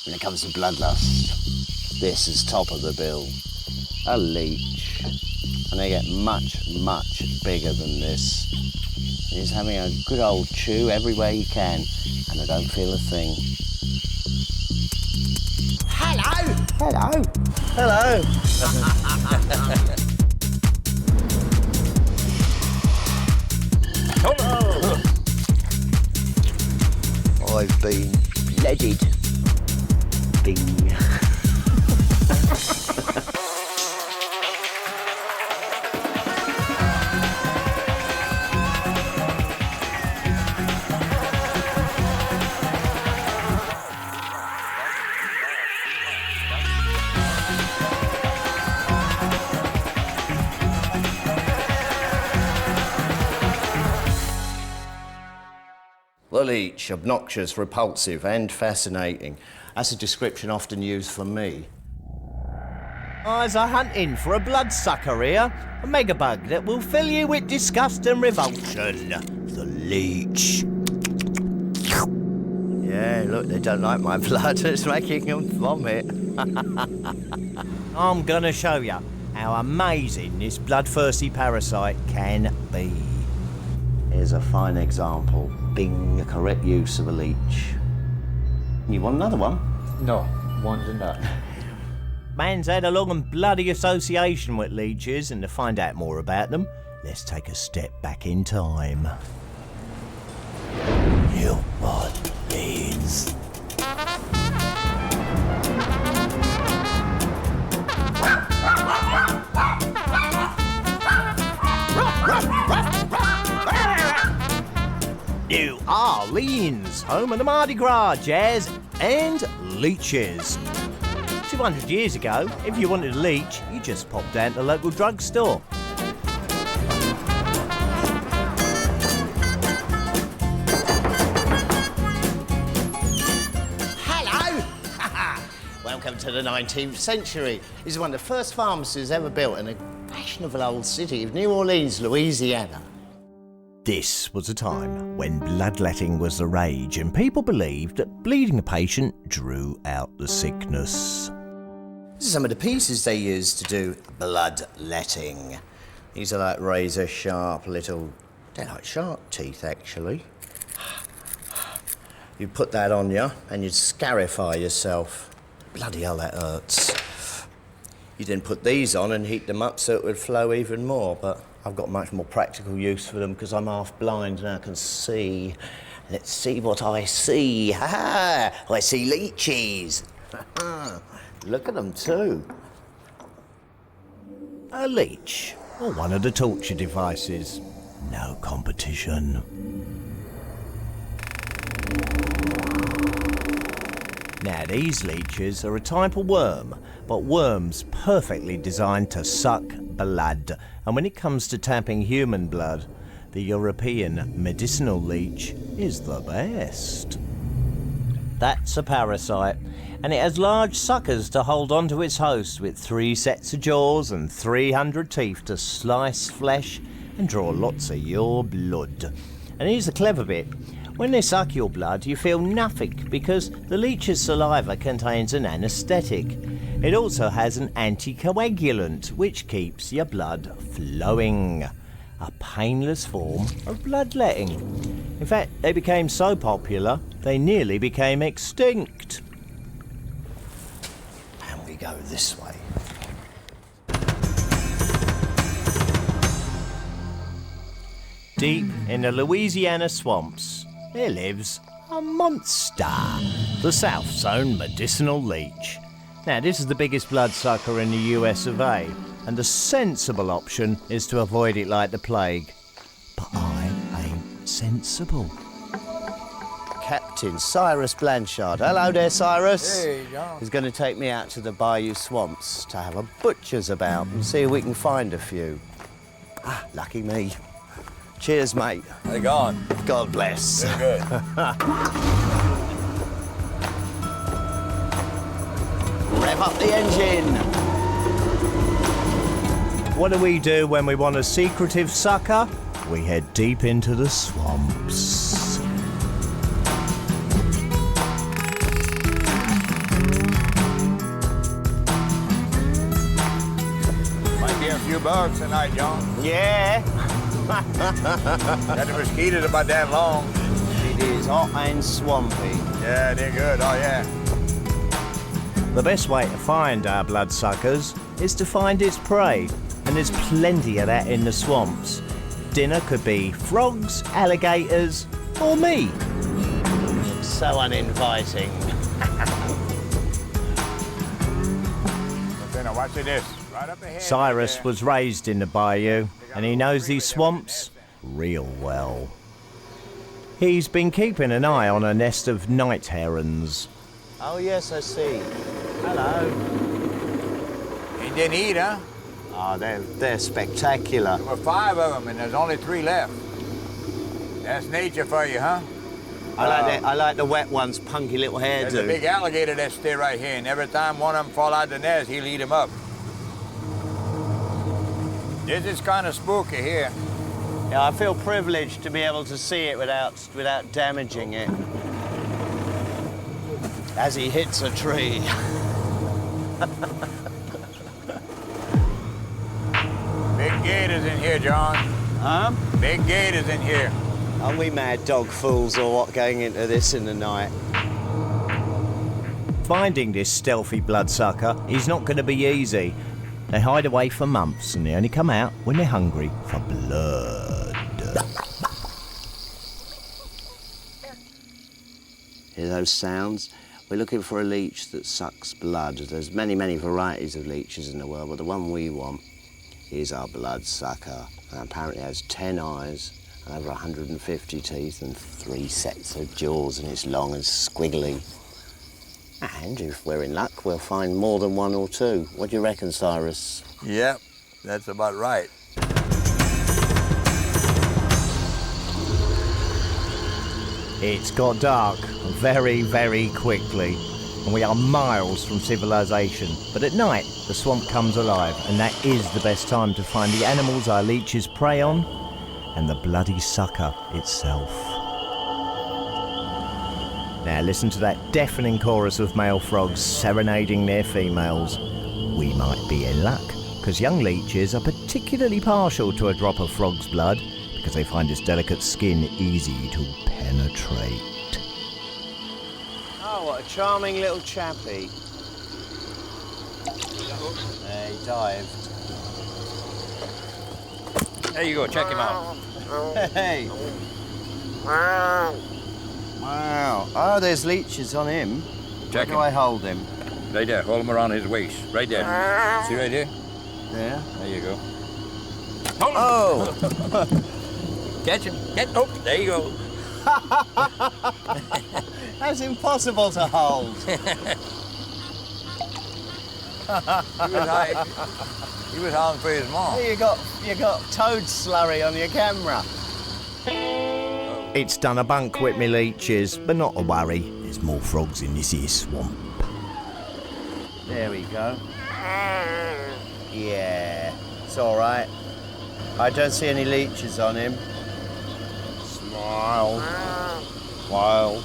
when it comes to bloodlust, this is top of the bill. A leech. And they get much, much bigger than this. He's having a good old chew everywhere he can, and I don't feel a thing. Hello! Hello! Hello! Hello! I've been leaded. Bing. The leech, obnoxious, repulsive and fascinating. That's a description often used for me. Eyes are hunting for a bloodsucker here, a megabug that will fill you with disgust and revulsion. The leech. Yeah, look, they don't like my blood. It's making them vomit. I'm gonna show you how amazing this bloodthirsty parasite can be. Here's a fine example. Bing, the correct use of a leech. You want another one? No, one's enough. Man's had a long and bloody association with leeches, and to find out more about them, let's take a step back in time. New Orleans. New Orleans, home of the Mardi Gras, jazz and leeches. 200 years ago, if you wanted a leech, you just popped down to the local drugstore. Hello! Welcome to the 19th century. This is one of the first pharmacies ever built in a fashionable old city of New Orleans, Louisiana. This was a time when bloodletting was the rage, and people believed that bleeding a patient drew out the sickness. These are some of the pieces they use to do bloodletting. These are like razor sharp little... They're like shark teeth, actually. You put that on you and you'd scarify yourself. Bloody hell, that hurts. You then put these on and heat them up so it would flow even more, but I've got much more practical use for them because I'm half blind and I can see. Let's see what I see. Ha ha! I see leeches. Look at them too. A leech, or one of the torture devices. No competition. Now, these leeches are a type of worm, but worms perfectly designed to suck blood. And when it comes to tapping human blood, the European medicinal leech is the best. That's a parasite, and it has large suckers to hold onto its host with 3 sets of jaws and 300 teeth to slice flesh and draw lots of your blood. And here's the clever bit. When they suck your blood, you feel nothing because the leech's saliva contains an anaesthetic. It also has an anticoagulant, which keeps your blood flowing. A painless form of bloodletting. In fact, they became so popular, they nearly became extinct. And we go this way. Deep in the Louisiana swamps, there lives a monster, the South Zone medicinal leech. Now, this is the biggest bloodsucker in the US of A, and the sensible option is to avoid it like the plague. But I ain't sensible. Captain Cyrus Blanchard. Hello there, Cyrus. Hey, John. He's going to take me out to the Bayou Swamps to have a butcher's about and see if we can find a few. Ah, lucky me. Cheers, mate. How you going? God bless. Good. Rev up the engine. What do we do when we want a secretive sucker? We head deep into the swamps. few bugs tonight, John. Yeah, Got the mosquitoes about that long. it is hot and swampy. Yeah, they're good. Oh, yeah. The best way to find our bloodsuckers is to find its prey, and there's plenty of that in the swamps. Dinner could be frogs, alligators, or me. It's so uninviting. Now watch this. Right up ahead. Cyrus there. was raised in the bayou, and he knows these swamps real well. He's been keeping an eye on a nest of night herons. Oh yes, I see. Hello. He didn't eat, huh? Ah, they're spectacular. There were 5 of them, and there's only 3 left. That's nature for you, huh? I like the wet ones, punky little There's a big hairdo. alligator that stay right here, and every time one of them fall out the nest, he'll eat him up. This is kind of spooky here. Yeah, I feel privileged to be able to see it without damaging it. As he hits a tree. Big gators in here, John. Big gators in here. Are we mad dog fools or what going into this in the night? Finding this stealthy bloodsucker is not going to be easy. They hide away for months and they only come out when they're hungry for blood. Hear those sounds? We're looking for a leech that sucks blood. There's many, many varieties of leeches in the world, but the one we want is our bloodsucker. And apparently it has 10 eyes, and over 150 teeth and 3 sets of jaws, and it's long and squiggly. And if we're in luck, we'll find more than 1 or 2. What do you reckon, Cyrus? Yep, that's about right. It's got dark very, very quickly, and we are miles from civilization. But at night, the swamp comes alive, and that is the best time to find the animals our leeches prey on, and the bloody sucker itself. Now listen to that deafening chorus of male frogs serenading their females. We might be in luck, because young leeches are particularly partial to a drop of frog's blood, because they find its delicate skin easy to penetrate. Oh, what a charming little chappie. There, he dived. There you go, check him out. Hey! Wow. Oh, there's leeches on him. Check Where do I hold him? Right there, hold him around his waist. Right there. See right there? Yeah. There you go. Oh! Catch him. Oh, there you go. That's impossible to hold. He was howling for his mom. You got toad slurry on your camera. It's done a bunk with me leeches, but not to worry. There's more frogs in this here swamp. There we go. Yeah, it's all right. I don't see any leeches on him. Smile while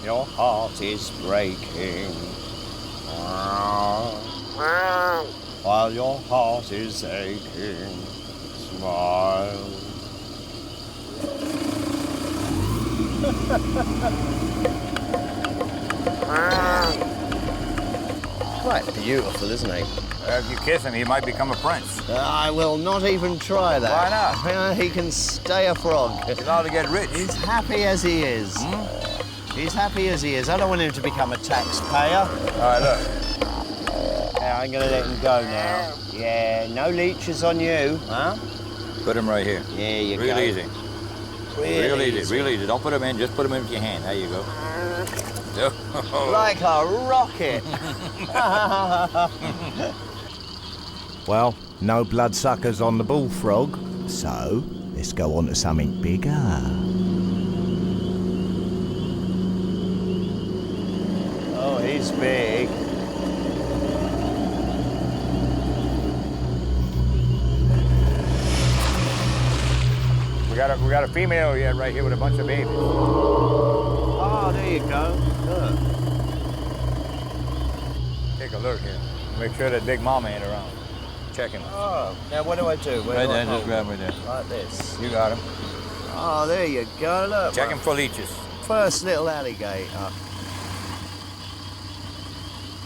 your heart is breaking. While your heart is aching. Smile. Quite beautiful, isn't he? If you kiss him, he might become a prince. I will not even try that. Why not? He can stay a frog. He's allowed to get rich. He's happy as he is. He's happy as he is. I don't want him to become a taxpayer. All right, look. Yeah, I'm going to let him go now. Yeah, no leeches on you, huh? Put him right here. There you Real go. easy. Real easy. Real easy. Don't put him in. Just put him in with your hand. There you go. Like a rocket. Well, no bloodsuckers on the bullfrog, so let's go on to something bigger. Oh, he's big. We got a female yet right here with a bunch of babies. Oh, there you go. Look. Take a look here. Make sure that big mama ain't around. check him. Oh, now what do I do? Where Right do I there, hold just grab him? him right there. Like this. You got him. Oh, there you go, look. Check my him for leeches. First little alligator.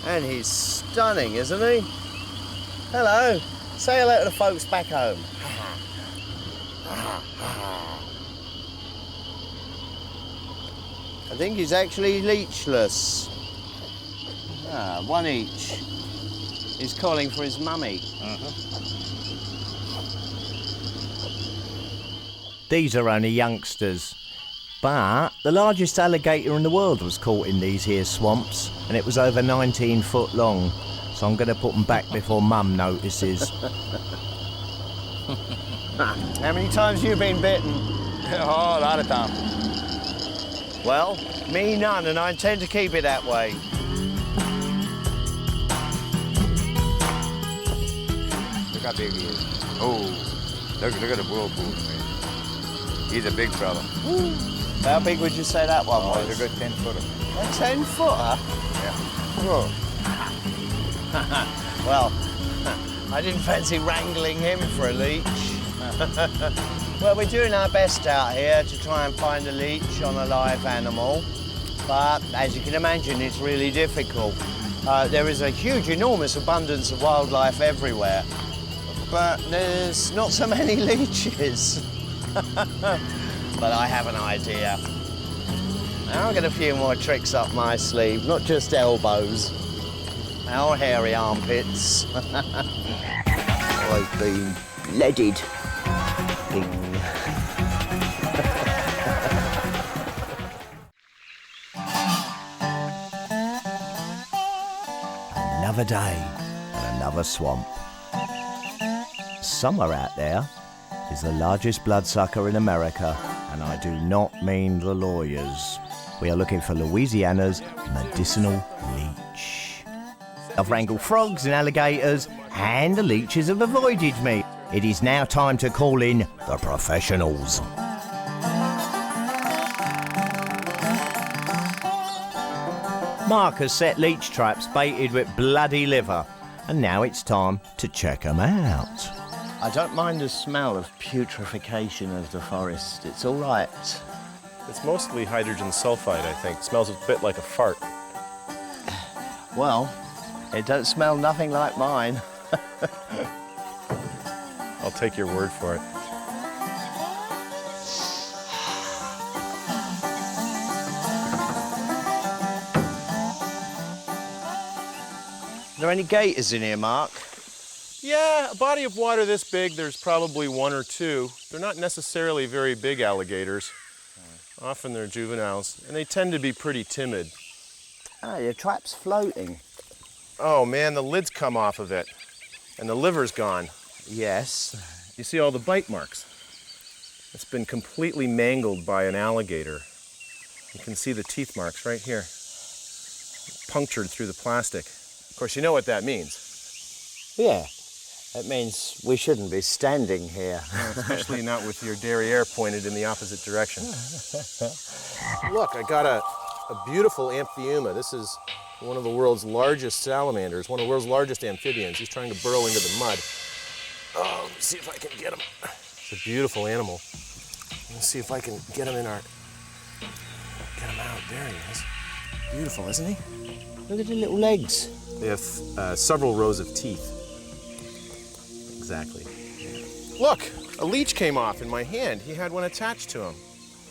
And he's stunning, isn't he? Hello. Say hello to the folks back home. I think he's actually leechless. Ah, one each. He's calling for his mummy. These are only youngsters. But the largest alligator in the world was caught in these here swamps, and it was over 19 foot long. So I'm going to put them back before Mum notices. How many times have you been bitten? Oh, a lot of time. Well, me none, and I intend to keep it that way. Look how big he is. Oh, look at the whirlpool, man. He's a big fella. How big would you say that one Oh, was? he's a good 10-footer. A 10-footer? Yeah. Oh. Well, I didn't fancy wrangling him for a leech. Well, we're doing our best out here to try and find a leech on a live animal. But as you can imagine, it's really difficult. There is a huge, enormous abundance of wildlife everywhere. But there's not so many leeches. But I have an idea. I'll get a few more tricks up my sleeve, not just elbows. Our hairy armpits. I've been blooded. Bing. Another day and another swamp. Somewhere out there is the largest bloodsucker in America, and I do not mean the lawyers. We are looking for Louisiana's medicinal leech. I've wrangled frogs and alligators, and the leeches have avoided me. It is now time to call in the professionals. Mark has set leech traps baited with bloody liver, and now it's time to check them out. I don't mind the smell of putrefaction of the forest. It's all right. It's mostly hydrogen sulfide, I think. Smells a bit like a fart. Well, it don't smell nothing like mine. I'll take your word for it. Are there any gators in here, Mark? Yeah, a body of water this big, there's probably one or two. They're not necessarily very big alligators. Often they're juveniles, and they tend to be pretty timid. Ah, your trap's floating. Oh man, the lid's come off of it, and the liver's gone. Yes. You see all the bite marks? It's been completely mangled by an alligator. You can see the teeth marks right here, punctured through the plastic. Of course, you know what that means. Yeah. That means we shouldn't be standing here. Especially not with your derriere pointed in the opposite direction. Look, I got a beautiful Amphiuma. This is one of the world's largest salamanders, one of the world's largest amphibians. He's trying to burrow into the mud. Oh, let me see if I can get him. It's a beautiful animal. Let's see if I can get him out. There he is. Beautiful, isn't he? Look at the little legs. They have several rows of teeth. Exactly. Look, a leech came off in my hand. He had one attached to him.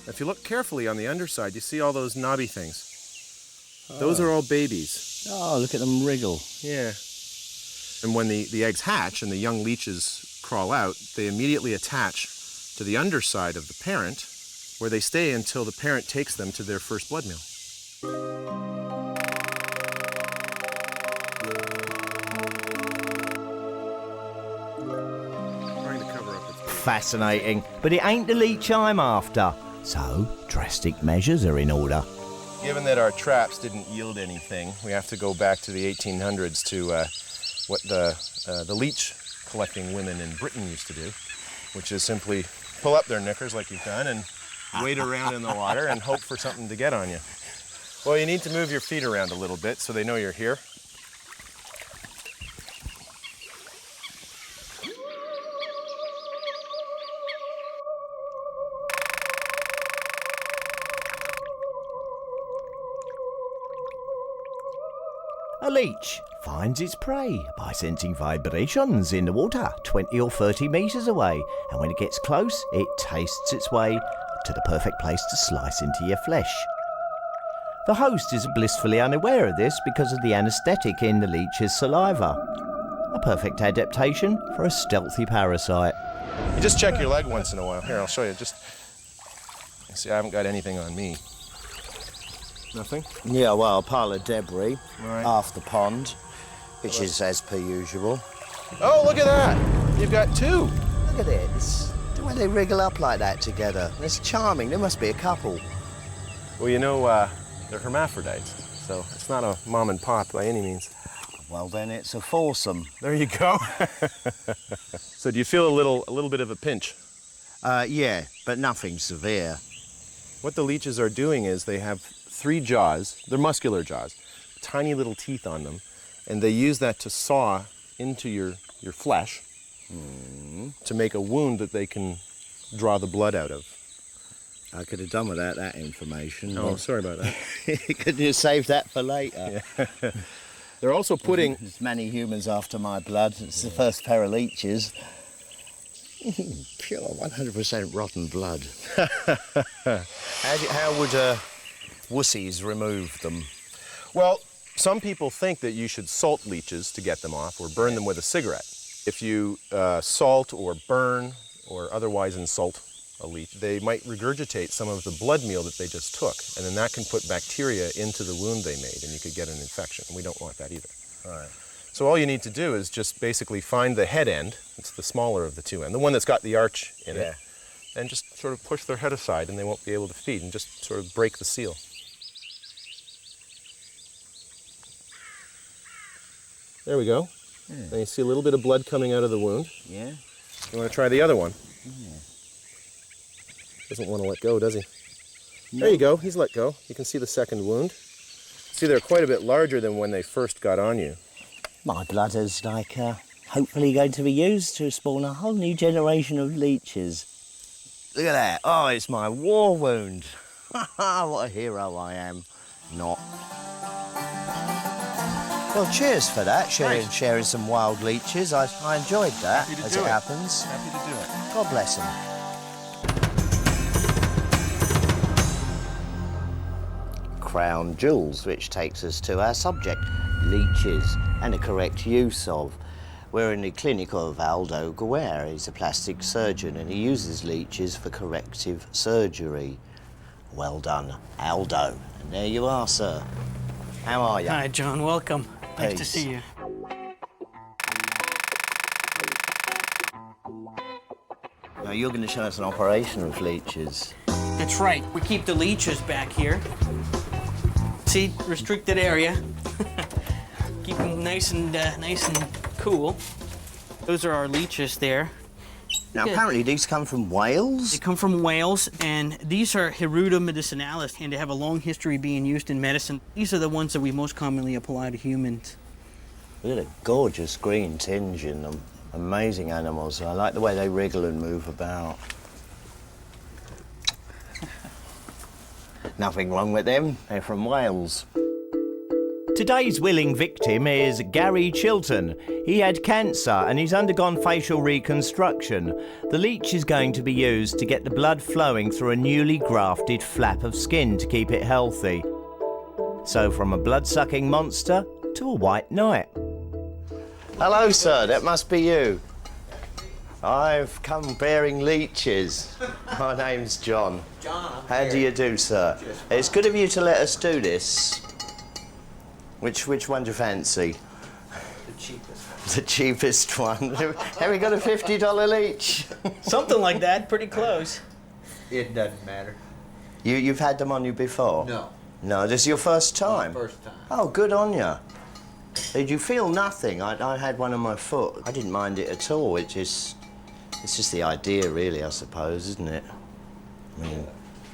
If you look carefully on the underside, you see all those knobby things. Those are all babies. Oh, look at them wriggle. Yeah. And when the eggs hatch and the young leeches crawl out, they immediately attach to the underside of the parent, where they stay until the parent takes them to their first blood meal. Fascinating, but it ain't the leech I'm after. So, drastic measures are in order. Given that our traps didn't yield anything, we have to go back to the 1800s to what the leech collecting women in Britain used to do, which is simply pull up their knickers like you've done and wade around in the water and hope for something to get on you. Well, you need to move your feet around a little bit so they know you're here. A leech finds its prey by sensing vibrations in the water 20 or 30 metres away, and when it gets close, it tastes its way to the perfect place to slice into your flesh. The host is blissfully unaware of this because of the anaesthetic in the leech's saliva. A perfect adaptation for a stealthy parasite. You just check your leg once in a while. Here, I'll show you. Just see, I haven't got anything on me. Nothing? Yeah, well, a pile of debris, Right. half the pond, which is as per usual. Oh, look at that! You've got two. Look at it. It's the way they wriggle up like that together. It's charming. There must be a couple. Well, you know, they're hermaphrodites, so it's not a mom and pop by any means. Well, then it's a foursome. There you go. So do you feel a little bit of a pinch? Yeah, but nothing severe. What the leeches are doing is they have 3 jaws, they're muscular jaws, tiny little teeth on them, and they use that to saw into your flesh to make a wound that they can draw the blood out of. I could have done without that information. Oh, sorry about that. Couldn't you save that for later? Yeah. They're also putting... There's many humans after my blood. It's the first pair of leeches. Pure 100% rotten blood. How would wussies remove them? Well, some people think that you should salt leeches to get them off or burn them with a cigarette. If you salt or burn or otherwise insult a leech, they might regurgitate some of the blood meal that they just took, and then that can put bacteria into the wound they made, and you could get an infection. We don't want that either. Right. So all you need to do is just basically find the head end, it's the smaller of the two end, the one that's got the arch in it, and just sort of push their head aside and they won't be able to feed, and just sort of break the seal. There we go. Yeah. And you see a little bit of blood coming out of the wound. Yeah? You want to try the other one? Yeah. Doesn't want to let go, does he? No. There you go, he's let go. You can see the second wound. See, they're quite a bit larger than when they first got on you. My blood is hopefully going to be used to spawn a whole new generation of leeches. Look at that. Oh, it's my war wound. What a hero I am. Not. Well, cheers for that, sharing some wild leeches. I enjoyed that, as it happens. Happy to do it. God bless them. Crown jewels, which takes us to our subject, leeches, and the correct use of. We're in the clinic of Aldo Guerre. He's a plastic surgeon and he uses leeches for corrective surgery. Well done, Aldo. And there you are, sir. How are you? Hi, John. Welcome. Nice to Peace. see you. Now, you're going to show us an operation of leeches. That's right. We keep the leeches back here. See, restricted area. Keep them nice and cool. Those are our leeches there. Now, Yeah. apparently these come from They Wales? come from Wales, and these are Hiruda medicinalis, and they have a long history being used in medicine. These are the ones that we most commonly apply to humans. Look at a gorgeous green tinge in them. Amazing animals. I like the way they wriggle and move about. Nothing wrong with them. They're from Wales. Today's willing victim is Gary Chilton. He had cancer and he's undergone facial reconstruction. The leech is going to be used to get the blood flowing through a newly grafted flap of skin to keep it healthy. So from a blood-sucking monster to a white knight. Hello, sir. That must be you. I've come bearing leeches. My name's John. John, How do you do, sir? It's good of you to let us do this. Which one do you fancy? the cheapest. The cheapest one. Have we got a $50 leech? Something like that. Pretty close. It doesn't matter. You've had them on you before? No. No, this is your first time? First time. Oh, good on you. Did you feel nothing? I had one on my foot. I didn't mind it at all. It's just the idea, really, I suppose, isn't it? I mean,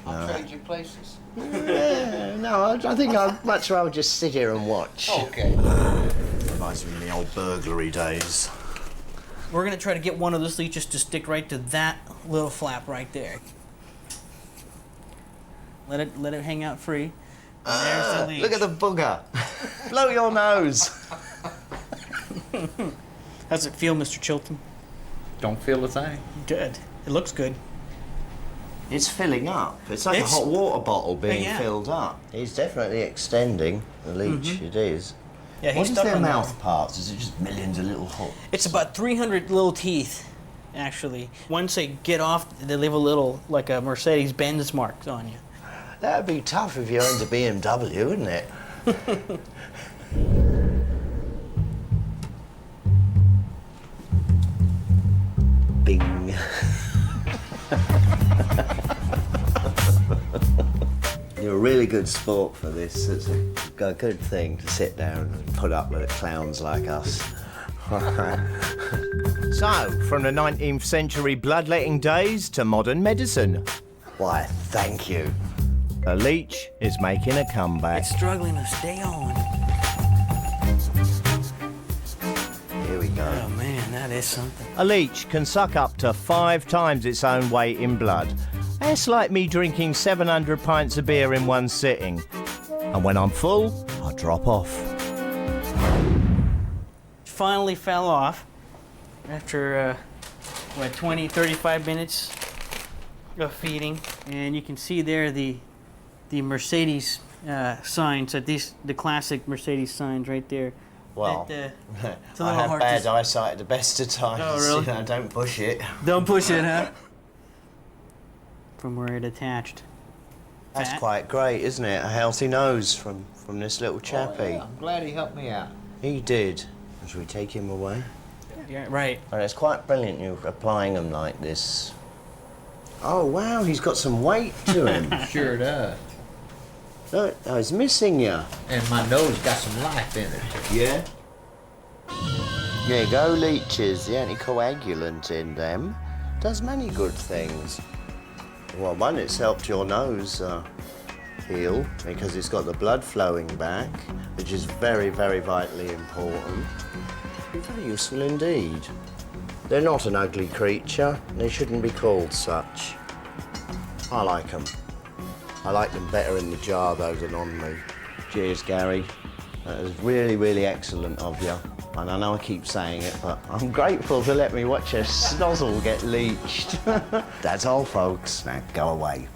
I'll trade you places. yeah, no, I think I'd much rather just sit here and watch. Okay. Reminds me of the old burglary days. We're gonna try to get one of those leeches to stick right to that little flap right there. Let it hang out free. And there's the leech. Look at the booger. Blow your nose. How's it feel, Mr. Chilton? Don't feel a thing. Good. It looks good. It's filling up. It's like It's- a hot water bottle being yeah. filled up. He's definitely extending the leech. It is. Yeah, What he's is stuck their on that mouth one. parts? Is it just millions of little hooks? It's about 300 little teeth, actually. Once they get off, they leave a little, like a Mercedes-Benz mark on you. That'd be tough if you owned a BMW, wouldn't it? Bing. You're a really good sport for this. It's a good thing to sit down and put up with clowns like us. So, from the 19th century bloodletting days to modern medicine, Why, thank you. the leech is making a comeback. It's struggling to stay on. Here we go. Oh man, that is something. A leech can suck up to 5 times its own weight in blood. That's like me drinking 700 pints of beer in one sitting. And when I'm full, I drop off. Finally fell off after, 35 minutes of feeding. And you can see there the Mercedes signs, the classic Mercedes signs right there. Well, It's a I little have hard bad to... eyesight at the best of times. Oh, really? You know, don't push it. Don't push it, huh? From where it attached. That's Fat. quite great, isn't it? A healthy nose from this little chappie. Oh, yeah, I'm glad he helped me out. He did. Should we take him away? Yeah, right. And it's quite brilliant you applying them like this. Oh wow, he's got some weight to him. Sure does. Look, I was missing you. And my nose got some life in it. Yeah? There you go, Leeches. The anticoagulant in them does many good things. Well, one, it's helped your nose heal because it's got the blood flowing back, which is very, very vitally important. Very useful indeed. They're not an ugly creature. They shouldn't be called such. I like them. I like them better in the jar, though, than on me. Cheers, Gary. That was really, really excellent of you. And I know I keep saying it, but I'm grateful to let me watch a snozzle get leached. That's all, folks. Now, go away.